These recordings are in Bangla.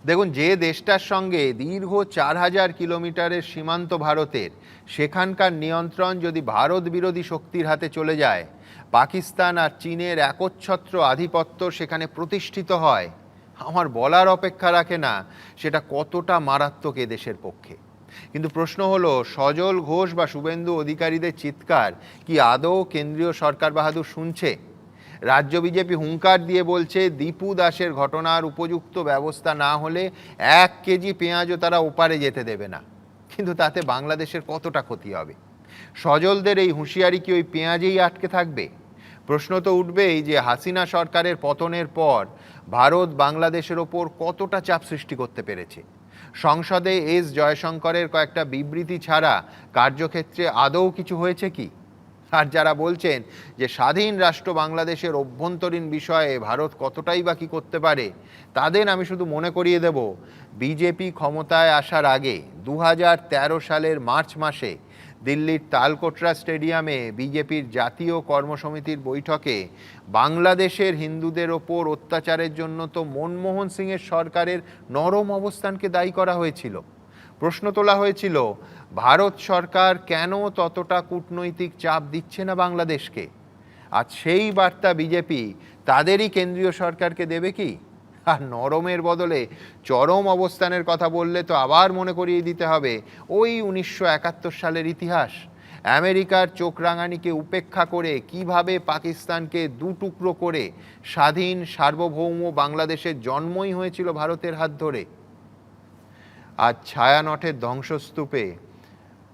দেখুন, যে দেশটার সঙ্গে দীর্ঘ 4000 কিলোমিটারের সীমান্ত ভারতের, সেখানকার নিয়ন্ত্রণ যদি ভারত বিরোধী শক্তির হাতে চলে যায়, পাকিস্তান আর চীনের একচ্ছত্র আধিপত্য সেখানে প্রতিষ্ঠিত হয়, আমার বলার অপেক্ষা রাখে না সেটা কতটা মারাত্মক এ দেশের পক্ষে। কিন্তু প্রশ্ন হলো, সজল ঘোষ বা শুভেন্দু অধিকারীদের চিৎকার কি আদৌ কেন্দ্রীয় সরকার বাহাদুর শুনছে? রাজ্য বিজেপি হুঙ্কার দিয়ে বলছে দীপু দাসের ঘটনার উপযুক্ত ব্যবস্থা না হলে 1 কেজি পেঁয়াজও তারা ওপারে যেতে দেবে না। কিন্তু তাতে বাংলাদেশের কতটা ক্ষতি হবে? সজলদের এই হুঁশিয়ারি কি ওই পেঁয়াজেই আটকে থাকবে? প্রশ্ন তো উঠবেই যে হাসিনা সরকারের পতনের পর ভারত বাংলাদেশের ওপর কতটা চাপ সৃষ্টি করতে পেরেছে। সংসদে এস জয়শঙ্করের কয়েকটা বিবৃতি ছাড়া কার্যক্ষেত্রে আদৌ কিছু হয়েছে কি? আর যারা বলছেন যে স্বাধীন রাষ্ট্র বাংলাদেশের অভ্যন্তরীণ বিষয়ে ভারত কতটাই বা কি করতে পারে, তাদের আমি শুধু মনে করিয়ে দেব, বিজেপি ক্ষমতায় আসার আগে 2013 সালের মার্চ মাসে দিল্লির তালকোটরা স্টেডিয়ামে বিজেপির জাতীয় কর্মসমিতির বৈঠকে বাংলাদেশের হিন্দুদের ওপর অত্যাচারের জন্য তো মনমোহন সিংয়ের সরকারের নরম অবস্থানকে দায়ী করা হয়েছিল। প্রশ্ন তোলা হয়েছিল, ভারত সরকার কেন ততটা কূটনৈতিক চাপ দিচ্ছে না বাংলাদেশকে? আজ সেই বার্তা বিজেপি তাদেরই কেন্দ্রীয় সরকারকে দেবে কি? আর নরমের বদলে চরম অবস্থানের কথা বললে তো আবার মনে করিয়ে দিতে হবে ওই 1971 সালের ইতিহাস। আমেরিকার চোখ রাঙানিকে উপেক্ষা করে কিভাবে পাকিস্তানকে দুটুকরো করে স্বাধীন সার্বভৌম বাংলাদেশের জন্মই হয়েছিল ভারতের হাত ধরে। আজ ছায়ানটের ধ্বংসস্তূপে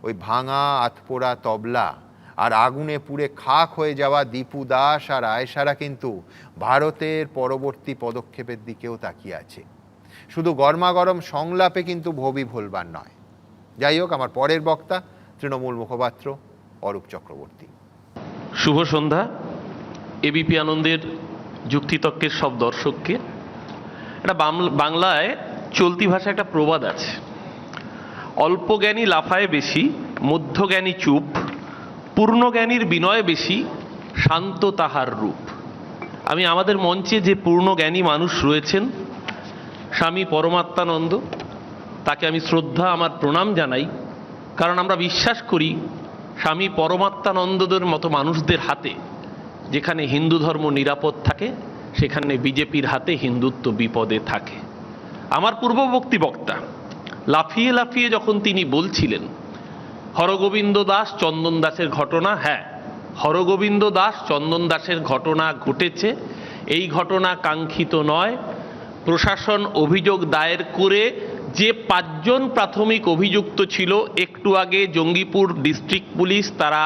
ওই ভাঙা আতপোড়া তবলা আর আগুনে পুড়ে খাক হয়ে যাওয়া দীপু দাস আর আয়েশারা কিন্তু ভারতের পরবর্তী পদক্ষেপের দিকেও তাকিয়ে আছে। শুধু গরমাগরম সংলাপে কিন্তু ভবি ভোলবার নয়। যাই হোক, আমার পরের বক্তা তৃণমূল মুখপাত্র অরূপ চক্রবর্তী। শুভ সন্ধ্যা। এবিপি আনন্দের যুক্তিতর্কের সব দর্শককে। এটা বাংলায় চলতি ভাষায় একটা প্রবাদ আছে, অল্প জ্ঞানী লাফায় বেশি, মধ্যজ্ঞানী চুপ, পূর্ণজ্ঞানীর বিনয় বেশি, শান্ত তাহার রূপ। আমি আমাদের মঞ্চে যে পূর্ণজ্ঞানী মানুষ রয়েছেন, স্বামী পরমাত্মানন্দ, তাকে আমি শ্রদ্ধা, আমার প্রণাম জানাই। কারণ আমরা বিশ্বাস করি স্বামী পরমাত্মানন্দদের মতো মানুষদের হাতে যেখানে হিন্দু ধর্ম নিরাপদ থাকে, সেখানে বিজেপির হাতে হিন্দুত্ব বিপদে থাকে। আমার পূর্ববর্তী বক্তা লাফিয়ে লাফিয়ে যখন তিনি বলছিলেন হরগোবিন্দ দাস চন্দন দাসের ঘটনা, হ্যাঁ, হরগোবিন্দ দাস চন্দন দাসের ঘটনা ঘটেছে। এই ঘটনা কাঙ্ক্ষিত নয়। প্রশাসন অভিযোগ দায়ের করে যে 5 জন প্রাথমিক অভিযুক্ত ছিল, একটু আগে জঙ্গিপুর ডিস্ট্রিক্ট পুলিশ তারা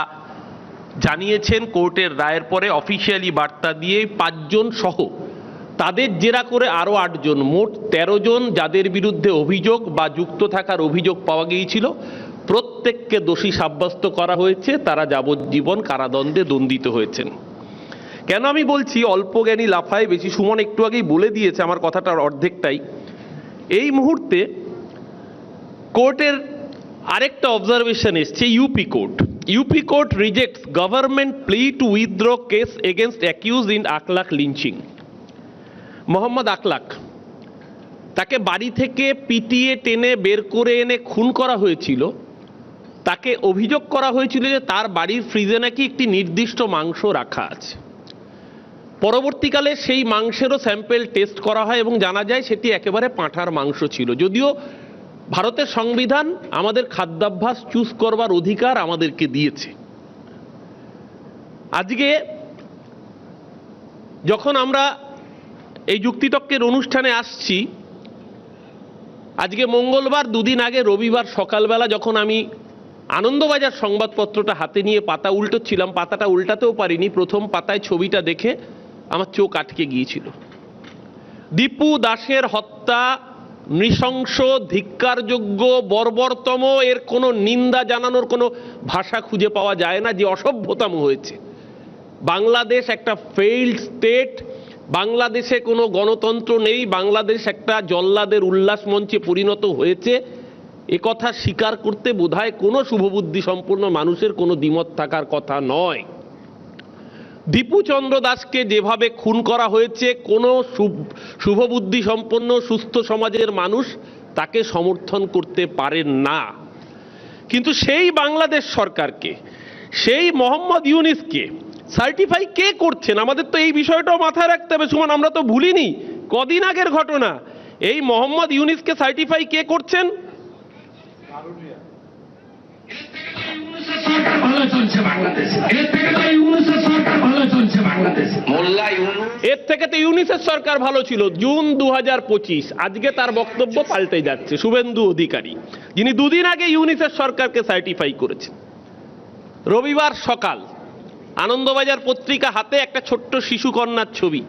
জানিয়েছেন কোর্টের রায়ের পরে অফিসিয়ালি বার্তা দিয়ে 5 জন সহ তাদের জেরা করে আরও 8 জন, মোট 13 জন যাদের বিরুদ্ধে অভিযোগ বা যুক্ত থাকার অভিযোগ পাওয়া গিয়েছিল, প্রত্যেককে দোষী সাব্যস্ত করা হয়েছে। তারা যাবজ্জীবন কারাদণ্ডে দণ্ডিত হয়েছেন। কেন আমি বলছি অল্প জ্ঞানী লাফায় বেশি, সুমন একটু আগেই বলে দিয়েছে আমার কথাটার অর্ধেকটাই। এই মুহূর্তে কোর্টের আরেকটা অবজারভেশন এসছে, UP court rejects government plea to withdraw case against accused in Akhlaq lynching. Mohammad Akhlaq, তাকে বাড়ি থেকে পিটিয়ে টেনে বের করে এনে খুন করা হয়েছিল। তাকে অভিযোগ করা হয়েছিল যে তার বাড়ির ফ্রিজে নাকি একটি নির্দিষ্ট মাংস রাখা আছে। পরবর্তীকালে সেই মাংসেরও স্যাম্পেল টেস্ট করা হয় এবং জানা যায় সেটি একেবারে পাঁঠার মাংস ছিল। যদিও ভারতের সংবিধান আমাদের খাদ্যাভ্যাস চুজ করবার অধিকার আমাদেরকে দিয়েছে। আজকে যখন আমরা এই যুক্তিতর্কের অনুষ্ঠানে আসছি, আজকে মঙ্গলবার, 2 দিন আগে রবিবার সকালবেলা যখন আমি আনন্দবাজার সংবাদপত্রটা হাতে নিয়ে পাতা উল্টোচ্ছিলাম, পাতাটা উল্টাতেও পারিনি, প্রথম পাতায় ছবিটা দেখে আমার চোখ আটকে গিয়েছিল। দীপু দাসের হত্যা নৃশংস, ধিক্কারযোগ্য, বর্বরতম, এর কোনো নিন্দা জানানোর কোনো ভাষা খুঁজে পাওয়া যায় না। যে অসভ্যতম হয়েছে। বাংলাদেশ একটা ফেইল্ড স্টেট, বাংলাদেশে কোনো গণতন্ত্র নেই, বাংলাদেশ একটা জল্লাদের উল্লাস মঞ্চে পরিণত হয়েছে। একথা স্বীকার করতে বোধহয় কোনো শুভবুদ্ধি সম্পন্ন মানুষের কোনো দ্বিমত থাকার কথা নয়। দীপু চন্দ্র দাসকে যেভাবে খুন করা হয়েছে, কোনো শুভবুদ্ধি সম্পন্ন সুস্থ সমাজের মানুষ তাকে সমর্থন করতে পারেন না। কিন্তু সেই বাংলাদেশ সরকারকে, সেই মোহাম্মদ ইউনিসকে সার্টিফাই কে করছেন? আমাদের তো এই বিষয়টাও মাথায় রাখতে হবে সুমন, আমরা তো ভুলিনি কদিন আগের ঘটনা। এই মোহাম্মদ ইউনিসকে সার্টিফাই কে করছেন? এর থেকে তো ইউনিসের সরকার ভালো ছিল। জুন 2025, আজকে তার বক্তব্য পাল্টে যাচ্ছে। শুভেন্দু অধিকারী, যিনি দুদিন আগে ইউনিসের সরকারকে সার্টিফাই করেছেন, রবিবার সকাল আনন্দবাজার পত্রিকা হাতে একটা ছোট্ট শিশুকন্যার ছবি।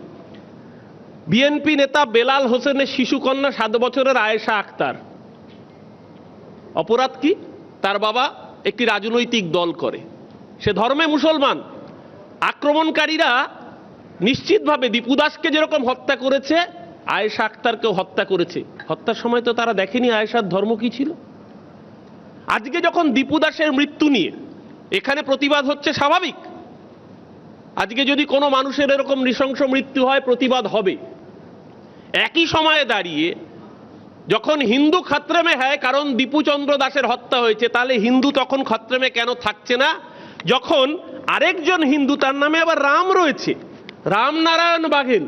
বিএনপি নেতা বেলাল হোসেনের শিশুকন্যা 7 বছরের আয়েশা আক্তার। অপরাধ কি? তার বাবা একটি রাজনৈতিক দল করে, সে ধর্মে মুসলমান। আক্রমণকারীরা নিশ্চিতভাবে দীপু দাসকে যেরকম হত্যা করেছে, আয়েশা আক্তারকেও হত্যা করেছে। হত্যার সময় তো তারা দেখেনি আয়েশার ধর্ম কি ছিল। আজকে যখন দীপু দাসের মৃত্যু নিয়ে এখানে প্রতিবাদ হচ্ছে, স্বাভাবিক। আজকে যদি কোনো মানুষের এরকম নৃশংস মৃত্যু হয়, প্রতিবাদ হবে। একই সময়ে দাঁড়িয়ে যখন হিন্দু খতরে মে হয়, কারণ দীপু চন্দ্র দাসের হত্যা হয়েছে, তাহলে হিন্দু তখন খতরে মে কেন থাকছে না? যখন আরেকজন হিন্দু, তার নামে আবার রাম রয়েছে, রামনারায়ণ বাঘেল,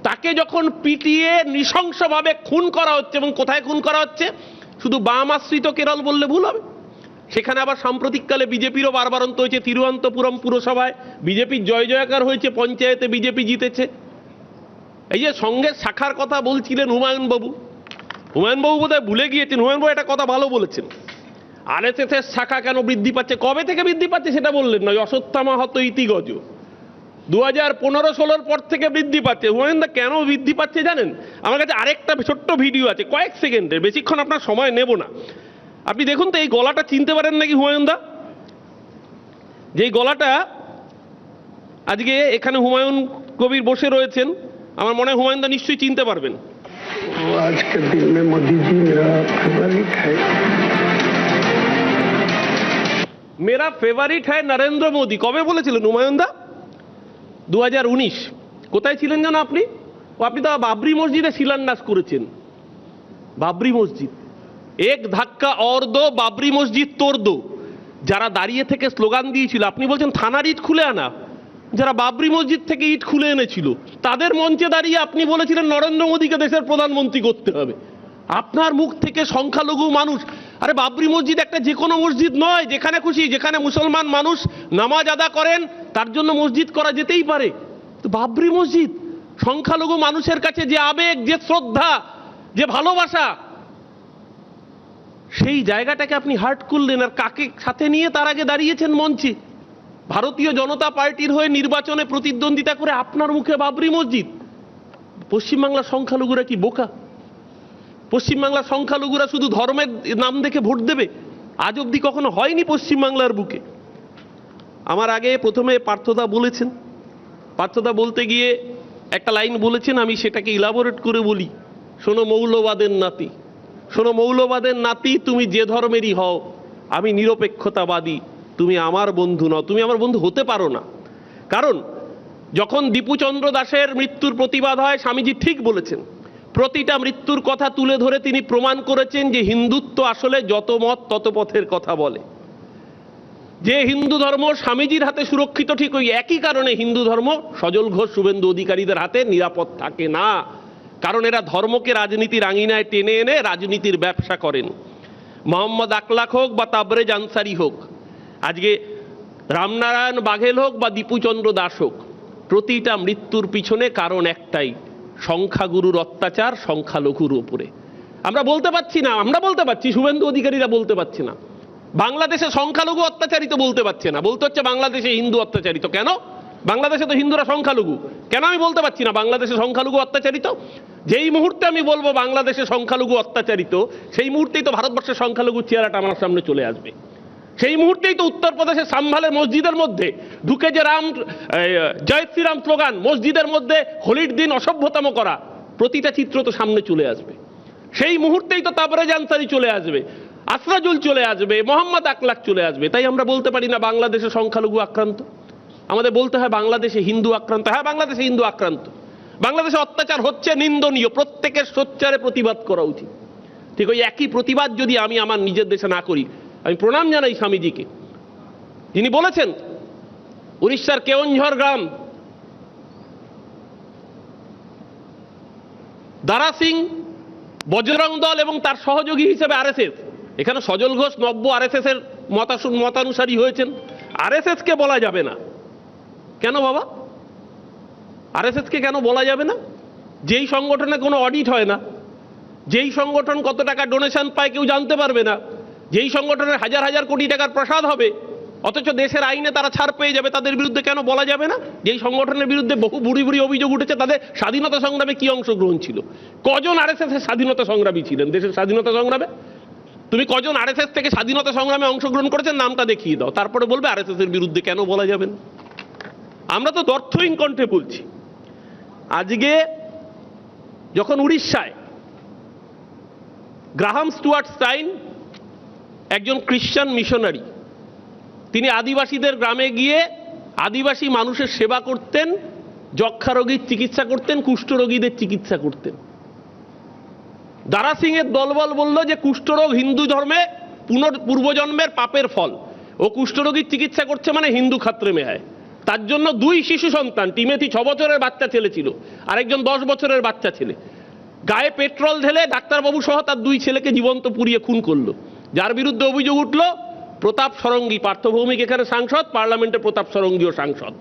তাকে যখন পিটিয়ে নৃশংসভাবে খুন করা হচ্ছে, এবং কোথায় খুন করা হচ্ছে? শুধু বাম আশ্রিত কেরল বললে ভুল হবে। সেখানে আবার সাম্প্রতিককালে বিজেপিরও বারবারন্ত হয়েছে। তিরুবনন্তপুরম পুরসভায় বিজেপির জয় জয়কার হয়েছে, পঞ্চায়েতে বিজেপি জিতেছে। এই যে সঙ্গে শাখার কথা বলছিলেন হুমায়ুন বাবু বোধহয় ভুলে গিয়েছেন। হুমায়ুন বাবু একটা কথা ভালো বলেছেন, আরএসএসের শাখা কেন বৃদ্ধি পাচ্ছে, কবে থেকে বৃদ্ধি পাচ্ছে সেটা বললেন না। অশ্বত্থামা হত ইতিগজ 2015-16 পর থেকে বৃদ্ধি পাচ্ছে। হুমায়ুন দা কেন বৃদ্ধি পাচ্ছে জানেন? আমার কাছে আরেকটা ছোট্ট ভিডিও আছে, কয়েক সেকেন্ডের, বেশিক্ষণ আপনার সময় নেব না। আপনি দেখুন তো, এই গলাটা চিনতে পারেন নাকি হুমায়ুন দা? যেই গলাটা আজকে এখানে হুমায়ুন কবির বসে রয়েছেন, আমার মনে হয় হুমায়ুন দা নিশ্চয়ই চিনতে পারবেন। आज के दिन में मोदी जी मेरा फेवरेट है। মেরা ফেভারিট হ্যায় নরেন্দ্র মোদী কবে বলেছিলেন হুমায়ুন দা? 2019। কোথায় ছিলেন জানো আপনি? আপনি তো বাবরি মসজিদে শিলান্যাস করেছেন। বাবরি মসজিদ, এক ধাক্কা অর দো, বাবরি মসজিদ তোড় দো। যারা দাঁড়িয়ে থেকে স্লোগান দিয়েছিল, আপনি বলছেন থানার ইট খুলে আনা, যারা বাবরি মসজিদ থেকে ইট খুলে এনেছিল, তাদের মঞ্চে দাঁড়িয়ে আপনি বলেছিলেন নরেন্দ্র মোদীকে দেশের প্রধানমন্ত্রী করতে হবে। আপনার মুখ থেকে সংখ্যালঘু মানুষ, আরে বাবরি মসজিদ একটা যে কোনো মসজিদ নয়, যেখানে খুশি, যেখানে মুসলমান মানুষ নামাজ আদা করেন, তার জন্য মসজিদ করা যেতেই পারে। তো বাবরি মসজিদ সংখ্যালঘু মানুষের কাছে যে আবেগ, যে শ্রদ্ধা, যে ভালোবাসা, সেই জায়গাটাকে আপনি হার্ট করলেন। আর কাকে সাথে নিয়ে তার আগে দাঁড়িয়েছেন মঞ্চে? ভারতীয় জনতা পার্টির হয়ে নির্বাচনে প্রতিদ্বন্দ্বিতা করে আপনার মুখে বাবরি মসজিদ। পশ্চিমবাংলার সংখ্যালঘুরা কি বোকা? পশ্চিমবাংলার সংখ্যালঘুরা শুধু ধর্মের নাম দেখে ভোট দেবে? আজ অবধি কখনো হয়নি পশ্চিমবাংলার বুকে। আমার আগে প্রথমে পার্থদা বলেছেন, পার্থদা বলতে গিয়ে একটা লাইন বলেছেন, আমি সেটাকে ইলাবোরেট করে বলি। শোনো মৌলবাদের নাতি, শোনো মৌলবাদের নাতি, তুমি যে ধর্মেরই হও, আমি নিরপেক্ষতাবাদী, তুমি আমার বন্ধু নও, তুমি আমার বন্ধু হতে পারো না। কারণ যখন দীপু চন্দ্র দাসের মৃত্যুর প্রতিবাদ হয়, স্বামীজি ঠিক বলেছেন, প্রতিটা মৃত্যুর কথা তুলে ধরে তিনি প্রমাণ করেছেন যে হিন্দুত্ব আসলে যত মত তত পথের কথা বলে। যে হিন্দু ধর্ম স্বামীজির হাতে সুরক্ষিত, ঠিক ওই একই কারণে হিন্দু ধর্ম সজল ঘোষ, শুভেন্দু অধিকারীদের হাতে নিরাপদ থাকে না। কারণ এরা ধর্মকে রাজনীতির আঙিনায় টেনে এনে রাজনীতির ব্যবসা করেন। মোহাম্মদ আকলাক হোক বা তাবরেজ আনসারি হোক, আজকে রামনারায়ণ বাঘেল হোক বা দীপু চন্দ্র দাস হোক, প্রতিটা মৃত্যুর পিছনে কারণ একটাই, সংখ্যাগুরুর অত্যাচার সংখ্যালঘুর উপরে। আমরা বলতে পারছি না, আমরা বলতে পারছি, শুভেন্দু অধিকারীরা বলতে পারছে না। বাংলাদেশে সংখ্যালঘু অত্যাচারিত বলতে পারছে না, বলতে হচ্ছে বাংলাদেশে হিন্দু অত্যাচারিত। কেন? বাংলাদেশে তো হিন্দুরা সংখ্যালঘু, কেন আমি বলতে পারছি না বাংলাদেশে সংখ্যালঘু অত্যাচারিত? যেই মুহূর্তে আমি বলবো বাংলাদেশে সংখ্যালঘু অত্যাচারিত, সেই মুহূর্তেই তো ভারতবর্ষের সংখ্যালঘু চেহারাটা আমার সামনে চলে আসবে। সেই মুহূর্তেই তো উত্তরপ্রদেশের সাম্ভালের মসজিদের মধ্যে ঢুকে যে জয় শ্রীরাম স্লোগান, মসজিদের মধ্যে হোলির দিন অসভ্যতম করা, প্রতিটা চিত্র তো সামনে চলে আসবে। সেই মুহূর্তেই তো তাবরেজ আনসারি চলে আসবে, আসরাজুল চলে আসবে, মোহাম্মদ আকলাক চলে আসবে। তাই আমরা বলতে পারি না বাংলাদেশে সংখ্যালঘু আক্রান্ত। আমাদের বলতে হয় বাংলাদেশে হিন্দু আক্রান্ত। হ্যাঁ, বাংলাদেশে হিন্দু আক্রান্ত, বাংলাদেশে অত্যাচার হচ্ছে, নিন্দনীয়, প্রত্যেকের সোচ্চারে প্রতিবাদ করা উচিত। ঠিক ওই একই প্রতিবাদ যদি আমি আমার নিজের দেশে না করি, আমি প্রণাম জানাই স্বামীজিকে, যিনি বলেছেন উড়িষ্যার কেওনঝর গ্রাম দারা সিং, বজরং দল এবং তার সহযোগী হিসেবে আরএসএস, এখানে সজল ঘোষ নব্য আরএসএস এর মতানুসারী হয়েছেন, আরএসএস কে বলা যাবে না কেন বাবা? আরএসএস কে কেন বলা যাবে না? যেই সংগঠনে কোনো অডিট হয় না, যেই সংগঠন কত টাকা ডোনেশন পায় কেউ জানতে পারবে না, যেই সংগঠনের হাজার হাজার কোটি টাকার প্রসাদ হবে, অথচ দেশের আইনে তারা ছাড় পেয়ে যাবে, তাদের বিরুদ্ধে কেন বলা যাবে না? যেই সংগঠনের বিরুদ্ধে বহু বুড়ি বুড়ি অভিযোগ উঠেছে, তাদের স্বাধীনতা সংগ্রামে কি অংশগ্রহণ ছিল? কজন আরএসএস এর স্বাধীনতা সংগ্রামী ছিলেন দেশের স্বাধীনতা সংগ্রামে? তুমি কজন আরএসএস থেকে স্বাধীনতা সংগ্রামে অংশগ্রহণ করেছেন নামটা দেখিয়ে দাও, তারপরে বলবে আরএসএস এর বিরুদ্ধে কেন বলা যাবে না? আমরা তো অর্থহীন কণ্ঠে বলছি। আজকে যখন উড়িষ্যায় গ্রাহাম স্টুয়ার্ট স্টাইন, একজন খ্রিস্টান মিশনারি, তিনি আদিবাসীদের গ্রামে গিয়ে আদিবাসী মানুষের সেবা করতেন, যক্ষা রোগীর চিকিৎসা করতেন, কুষ্ঠরোগীদের চিকিৎসা করতেন। দারা সিং এর দলবল বলল যে কুষ্ঠরোগ হিন্দু ধর্মে পূর্বজন্মের পাপের ফল, ও কুষ্ঠরোগীর চিকিৎসা করছে মানে হিন্দু খাত্রে মে হয়। তার জন্য 2 শিশু সন্তান, টিমেথি 6 বছরের বাচ্চা ছেলে ছিল, আরেকজন 10 বছরের বাচ্চা ছেলে, গায়ে পেট্রোল ঢেলে ডাক্তারবাবু সহ তার 2 ছেলেকে জীবন্ত পুড়িয়ে খুন করলো। যার বিরুদ্ধে অভিযোগ উঠল প্রতাপ ষড়ঙ্গী, পার্থভৌমিক এখানে সাংসদ, পার্লামেন্টে প্রতাপ ষড়ঙ্গীও সাংসদ।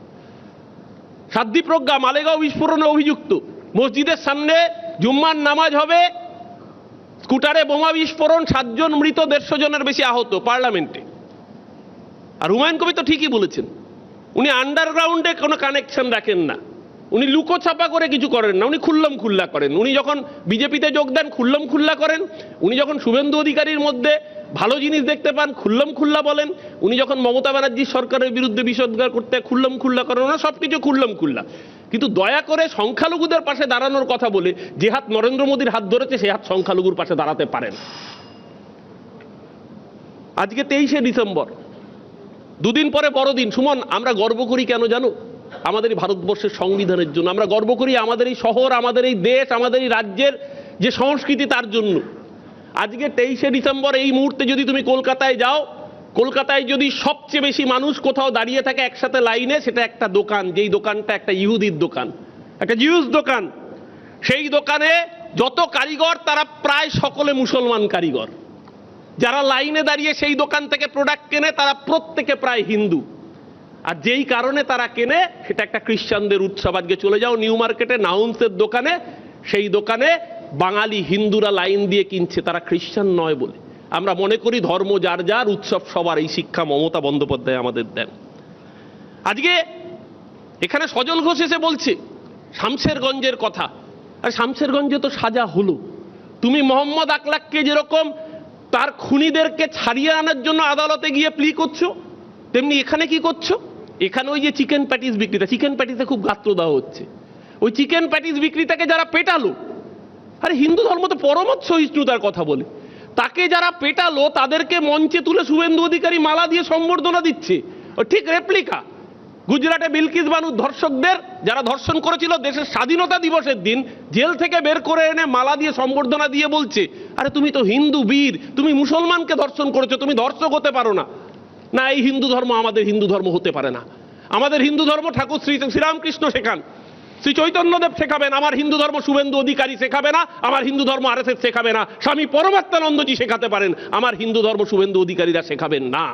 সাধ্বী প্রজ্ঞা মালেগাঁও বিস্ফোরণে অভিযুক্ত, মসজিদের সামনে জুম্মার নামাজ হবে, স্কুটারে বোমা বিস্ফোরণ, 7 জন মৃত, 150 জনের বেশি আহত পার্লামেন্টে। আর হুমায়ুন কবির তো ঠিকই বলেছেন, উনি আন্ডারগ্রাউন্ডে কোনো কানেকশন রাখেন না, উনি লুকোছাপা করে কিছু করেন না, উনি খুল্লম খুল্লা করেন। উনি যখন বিজেপিতে যোগ দেন খুল্লম খুল্লা করেন, উনি যখন শুভেন্দু অধিকারীর মধ্যে ভালো জিনিস দেখতে পান খুল্লম খুল্লা বলেন, উনি যখন মমতা ব্যানার্জির সরকারের বিরুদ্ধে বিষোদ্গার করতে খুল্লম খুল্লা করেন, ওনার সবকিছু খুল্লম খুল্লা। কিন্তু দয়া করে সংখ্যালঘুদের পাশে দাঁড়ানোর কথা বলে যে হাত নরেন্দ্র মোদীর হাত ধরেছে সে হাত সংখ্যালঘুর পাশে দাঁড়াতে পারেন। আজকে 23শে ডিসেম্বর, 2 দিন পরে বড়দিন। সুমন, আমরা গর্ব করি কেন জানো? আমাদের এই ভারতবর্ষের সংবিধানের জন্য। আমরা গর্ব করি আমাদের এই শহর, আমাদের এই দেশ, আমাদের এই রাজ্যের যে সংস্কৃতি তার জন্য। আজকে 23শে ডিসেম্বর এই মুহূর্তে যদি তুমি কলকাতায় যাও, কলকাতায় যদি সবচেয়ে বেশি মানুষ কোথাও দাঁড়িয়ে থাকে একসাথে লাইনে, সেটা একটা দোকান, যেই দোকানটা একটা ইহুদির দোকান, একটা জিউস দোকান। সেই দোকানে যত কারিগর তারা প্রায় সকলে মুসলমান কারিগর। যারা লাইনে দাঁড়িয়ে সেই দোকান থেকে প্রোডাক্ট কেনে তারা প্রত্যেকে প্রায় হিন্দু। আর যেই কারণে তারা কেনে সেটা একটা খ্রিস্টানদের উৎসব। আজকে চলে যাও নিউ মার্কেটে নাউন্সের দোকানে, সেই দোকানে বাঙালি হিন্দুরা লাইন দিয়ে কিনছে, তারা খ্রিস্টান নয় বলে। আমরা মনে করি ধর্ম যার যার, উৎসব সবার। এই শিক্ষা মমতা বন্দ্যোপাধ্যায় আমাদের দেন। আজকে এখানে সজল ঘোষ এসে বলছে শামশেরগঞ্জের কথা। আর শামশেরগঞ্জে তো সাজা হলো। তুমি মোহাম্মদ আকলাককে যেরকম তার খুনিদেরকে ছাড়িয়ে আনার জন্য আদালতে গিয়ে প্লি করছো, তেমনি এখানে কি করছো? এখানে ওই যে চিকেন প্যাটিস বিক্রেতা, চিকেন প্যাটিসে খুব গাত্র দেওয়া হচ্ছে, ওই চিকেন প্যাটিস বিক্রেতাকে যারা পেটালো, আরে হিন্দু ধর্ম তো পরমত সহিষ্ণুতার কথা বলে, তাকে যারা পেটালো তাদেরকে মঞ্চে তুলে শুভেন্দু অধিকারী মালা দিয়ে সম্বর্ধনা দিচ্ছে। ঠিক রেপ্লিকা গুজরাটে বিলকিস বানুর ধর্ষকদের যারা ধর্ষণ করেছিল দেশের স্বাধীনতা দিবসের দিন জেল থেকে বের করে এনে মালা দিয়ে সম্বর্ধনা দিয়ে বলছে, আরে তুমি তো হিন্দু বীর, তুমি মুসলমানকে ধর্ষণ করেছো, তুমি ধর্ষক হতে পারো না। না, এই হিন্দু ধর্ম আমাদের হিন্দু ধর্ম হতে পারে না। আমাদের হিন্দু ধর্ম ঠাকুর শ্রীরামকৃষ্ণ শেখান, শ্রী চৈতন্যদেব শেখাবেন। আমার হিন্দু ধর্ম শুভেন্দু অধিকারী শেখাবে না, আমার হিন্দু ধর্ম আরএসএস শেখাবে না, স্বামী পরমাত্মানন্দজি শেখাতে পারেন, আমার হিন্দু ধর্ম শুভেন্দু অধিকারীরা শেখাবেন না।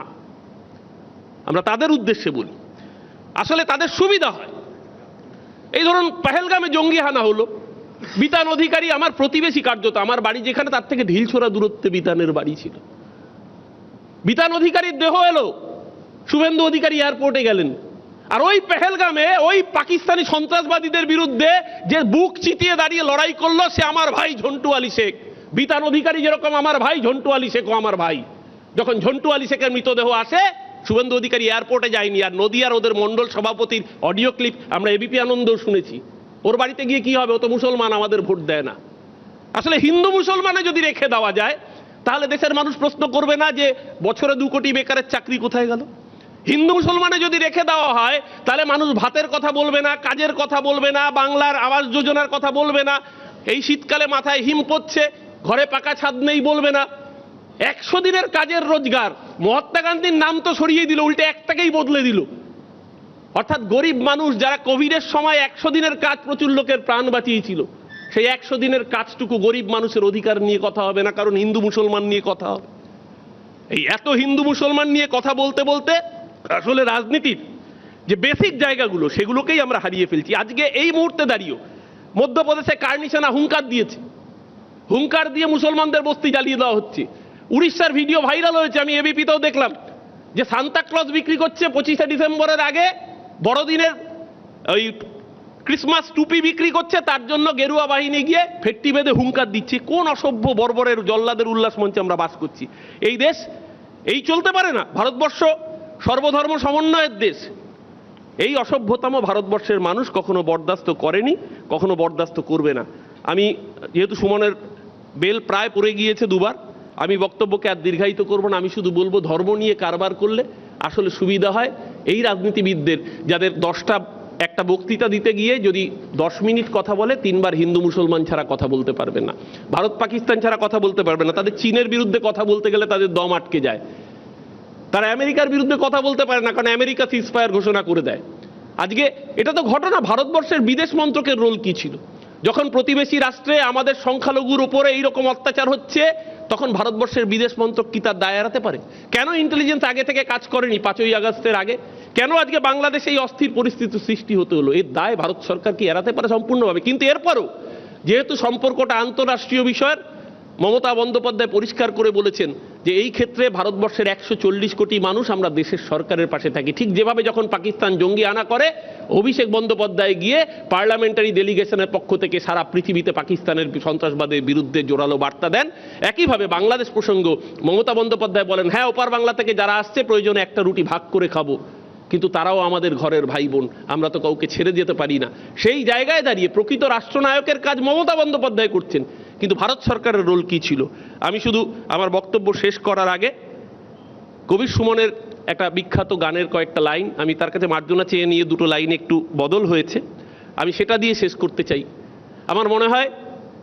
আমরা তাদের উদ্দেশ্যে বলি, আসলে তাদের সুবিধা হয়। এই ধরুন পেহেলগামে জঙ্গি হানা হলো, বিতান অধিকারী আমার প্রতিবেশী, কার্যত আমার বাড়ি যেখানে তার থেকে ঢিলছোড়া দূরত্বে বিতানের বাড়ি ছিল। বিতান অধিকারীর দেহ এলো, শুভেন্দু অধিকারী এয়ারপোর্টে গেলেন। আর ওই পেহেলগামে ওই পাকিস্তানি সন্ত্রাসবাদীদের বিরুদ্ধে যে বুক চিতিয়ে দাঁড়িয়ে লড়াই করলো সে আমার ভাই ঝন্টু আলী শেখ। বিতান অধিকারী যেরকম আমার ভাই, ঝন্টু আলী শেখও আমার ভাই। যখন ঝন্টু আলী শেখের মৃতদেহ আসে, শুভেন্দু অধিকারী এয়ারপোর্টে যায়নি। আর নদিয়ার ওদের মন্ডল সভাপতির অডিও ক্লিপ আমরা এবিপি আনন্দও শুনেছি। ওর বাড়িতে গিয়ে কি হবে, ও তো মুসলমান, আমাদের ভোট দেয় না। আসলে হিন্দু মুসলমানে যদি রেখে দেওয়া যায় তাহলে দেশের মানুষ প্রশ্ন করবে না যে বছরে 2 কোটি বেকারের চাকরি কোথায় গেল। হিন্দু মুসলমানে যদি রেখে দেওয়া হয় তাহলে মানুষ ভাতের কথা বলবে না, কাজের কথা বলবে না, বাংলার আবাস যোজনার কথা বলবে না, এই শীতকালে মাথায় হিম পড়ছে, ঘরে পাকা ছাদ নেই বলবে না। 100 দিনের কাজের রোজগার মহাত্মা গান্ধীর নাম তো সরিয়ে দিল, উল্টে একটাকেই বদলে দিল। অর্থাৎ গরিব মানুষ যারা কোভিডের সময় 100 দিনের কাজ প্রচুর লোকের প্রাণ বাঁচিয়েছিল, সেই 100 দিনের কাজটুকু গরিব মানুষের অধিকার নিয়ে কথা হবে না, কারণ হিন্দু মুসলমান নিয়ে কথা হবে। এই এত হিন্দু মুসলমান নিয়ে কথা বলতে বলতে আসলে রাজনীতির যে বেসিক জায়গাগুলো সেগুলোকেই আমরা হারিয়ে ফেলছি। আজকে এই মুহূর্তে দাঁড়িয়ে মধ্যপ্রদেশে কার্নিশানা হুঙ্কার দিয়েছে, হুঙ্কার দিয়ে মুসলমানদের বস্তি জ্বালিয়ে দেওয়া হচ্ছে। উড়িষ্যার ভিডিও ভাইরাল হয়েছে, আমি এবিপিতেও দেখলাম, যে সান্তাক্লজ বিক্রি করছে 25শে ডিসেম্বরের আগে, বড়দিনের ওই ক্রিসমাস টুপি বিক্রি করছে, তার জন্য গেরুয়া বাহিনী গিয়ে ফেট্টি বেঁধে হুঙ্কার দিচ্ছে। কোন অসভ্য বর্বরের জল্লাদের উল্লাস মঞ্চে আমরা বাস করছি? এই দেশ এই চলতে পারে না। ভারতবর্ষ সর্বধর্ম সমন্বয়ের দেশ। এই অসভ্যতম ভারতবর্ষের মানুষ কখনো বরদাস্ত করেনি, কখনো বরদাস্ত করবে না। আমি যেহেতু সুমনের বেল প্রায় পড়ে গিয়েছে দুবার, আমি বক্তব্যকে আর দীর্ঘায়িত করব না। আমি শুধু বলবো, ধর্ম নিয়ে কারবার করলে আসলে সুবিধা হয় এই রাজনীতিবিদদের, যাদের একটা বক্তৃতা দিতে গিয়ে যদি 10 মিনিট কথা বলে 3 বার হিন্দু মুসলমান ছাড়া কথা বলতে পারবে না, ভারত পাকিস্তান ছাড়া কথা বলতে পারবে না, তাদের চীনের বিরুদ্ধে কথা বলতে গেলে তাদের দম আটকে যায়, তারা আমেরিকার বিরুদ্ধে কথা বলতে পারে না, কারণ আমেরিকা সিজফায়ার ঘোষণা করে দেয়। আজকে এটা তো ঘটনা। ভারতবর্ষের বিদেশ মন্ত্রকের রোল কি ছিল? যখন প্রতিবেশী রাষ্ট্রে আমাদের সংখ্যালঘুর উপরে এইরকম অত্যাচার হচ্ছে, তখন ভারতবর্ষের বিদেশ মন্ত্রক কি তার দায় এড়াতে পারে? কেন ইন্টেলিজেন্স আগে থেকে কাজ করেনি 5ই আগস্টের আগে? কেন আজকে বাংলাদেশে এই অস্থির পরিস্থিতি সৃষ্টি হতে হলো? এর দায় ভারত সরকার কি এড়াতে পারে সম্পূর্ণভাবে? কিন্তু এরপরও যেহেতু সম্পর্কটা আন্তঃরাষ্ট্রীয় বিষয়ের, মমতা বন্দ্যোপাধ্যায় পরিষ্কার করে বলেছেন যে এই ক্ষেত্রে ভারতবর্ষের 140 কোটি মানুষ আমরা দেশের সরকারের পাশে থাকি। ঠিক যেভাবে যখন পাকিস্তান জঙ্গি আনা করে, অভিষেক বন্দ্যোপাধ্যায় গিয়ে পার্লামেন্টারি ডেলিগেশনের পক্ষ থেকে সারা পৃথিবীতে পাকিস্তানের সন্ত্রাসবাদের বিরুদ্ধে জোরালো বার্তা দেন, একইভাবে বাংলাদেশ প্রসঙ্গ মমতা বন্দ্যোপাধ্যায় বলেন, হ্যাঁ, ওপার বাংলা থেকে যারা আসছে প্রয়োজনে একটা রুটি ভাগ করে খাবো, কিন্তু তারাও আমাদের ঘরের ভাই বোন, আমরা তো কাউকে ছেড়ে যেতে পারি না। সেই জায়গায় দাঁড়িয়ে প্রকৃত রাষ্ট্রনায়কের কাজ মমতা বন্দ্যোপাধ্যায় করছেন, কিন্তু ভারত সরকারের রোল কি ছিল? আমি শুধু আমার বক্তব্য শেষ করার আগে কবি সুমনের একটা বিখ্যাত গানের কয়েকটা লাইন, আমি তার কাছে মার্জনা চেয়ে নিয়ে 2টো লাইন একটু বদল হয়েছে, আমি সেটা দিয়ে শেষ করতে চাই। আমার মনে হয়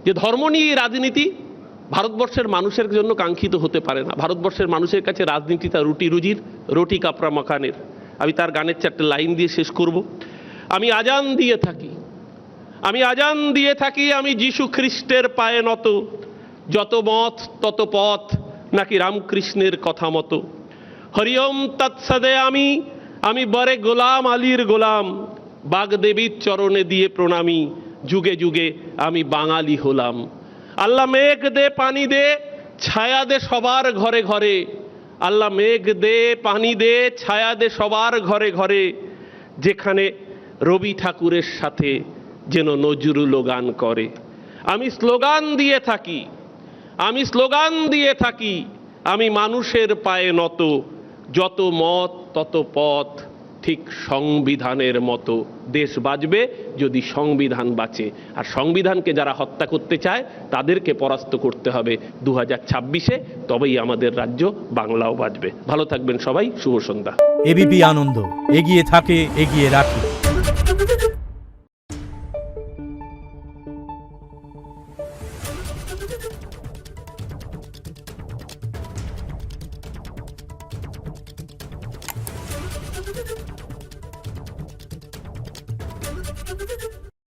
যে ধর্ম নিয়ে রাজনীতি ভারতবর্ষের মানুষের জন্য কাঙ্ক্ষিত হতে পারে না। ভারতবর্ষের মানুষের কাছে রাজনীতি তার রুটি রুজির, রুটি কাপড়া মাখানের। আমি তার গানের 4টে লাইন দিয়ে শেষ করব। আমি আজান দিয়ে থাকি, আমি আজান দিয়ে থাকি, আমি যীশু খ্রিস্টের পায়ে নত, যত মত তত পথ নাকি রামকৃষ্ণের কথা মতো। হরিওম তৎসদে আমি বরে গোলাম আলীর গোলাম, বাগদেবীর চরণে দিয়ে প্রণামী, যুগে যুগে আমি বাঙালি হলাম। আল্লাহ মেঘ দে পানি দে, ছায়া দে সবার ঘরে ঘরে, আল্লাহ মেঘ দে পানি দে, ছায়া দে সবার ঘরে ঘরে, যেখানে রবি ঠাকুরের সাথে যেন নজরুলও গান করে। আমি স্লোগান দিয়ে থাকি, আমি স্লোগান দিয়ে থাকি, আমি মানুষের পায়ে নত, যত মত তত পথ ঠিক সংবিধানের মতো। দেশ বাঁচবে যদি সংবিধান বাঁচে, আর সংবিধানকে যারা হত্যা করতে চায় তাদেরকে পরাস্ত করতে হবে 2026-এ, তবেই আমাদের রাজ্য বাংলাও বাঁচবে। ভালো থাকবেন সবাই, শুভ সন্ধ্যা। এবিপি আনন্দ, এগিয়ে থাকে, এগিয়ে রাখে।